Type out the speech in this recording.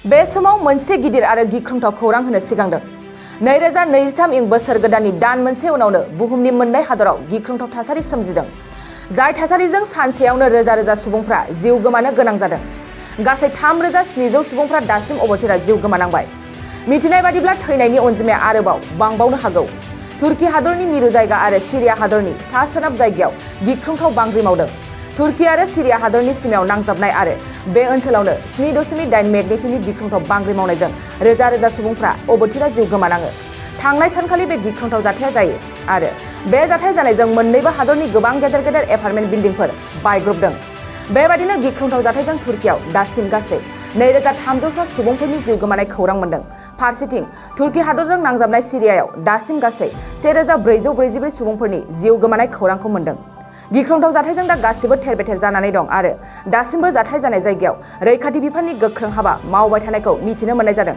बे समाव मोनसे गिदिर आरो गिख्रंथाव खौरां होनो सिगांदों। 2023 इं बोसोर गोदाननि दान मोनसे उनावनो बुहुमनि मोननै हादराव गिख्रंथाव थासारि सोमजिदों, जाय थासारिजों सानसेयावनो रोजा रोजा सुबुंफ्रा जिउ गोमानो गोनां जादों। गासै 3700 सुबुंफ्रा दासिम अबथिरा जिउ गोमानांबाय। मिथिनाय बादिब्ला थैनायनि अनजिमाया आरोबाव बांबावनो हागौ। तुर्की हादरनि मिरु जायगा आरो सिरिया हादरनि सा सोनाब जायगायाव गिख्रंथाव बांग्रि मावदों। तुर्की आरो सिरिया हादरनि सिमायाव नांजाबनाय आरो बे ओनसोलावनो 7.8 मेगनिट्युडनि गिख्रंथाव बांग्रि मावनायजों रोजा रोजा सुबुंफ्रा अबथिरा जिउ गोमानाङो। थांनाय सानखालि बे गिख्रंथाव जाथाया जायो आरो बे जाथाय जानायजों मोन्नैबो हादरनि गोबां गेदेर गेदेर एपार्टमेन्ट बिल्डिंफोर बायग्रबदों। बेबादिनो गिख्रंथाव जाथायजों तुर्कीयाव दासिम गासै 2300 सुबुंफोरनि जिउ गोमानाय खौरां मोन्दों। फारसेथिं तुर्की हादरजों नांजाबनाय सिरियायाव दासिम गासै 1444 सुबुंफोरनि जिउ गोमानाय खौरांखौ मोन्दों। गिख्रंथाव जाथायजों दा गासिबो थेर-बेथेर जानानै दं आरो दासिमबो जाथाय जानाय जायगायाव रैखाथि बिफाननि गोख्रों हाबा मावबाय थानायखौ मिथिनो मोननाय जादों।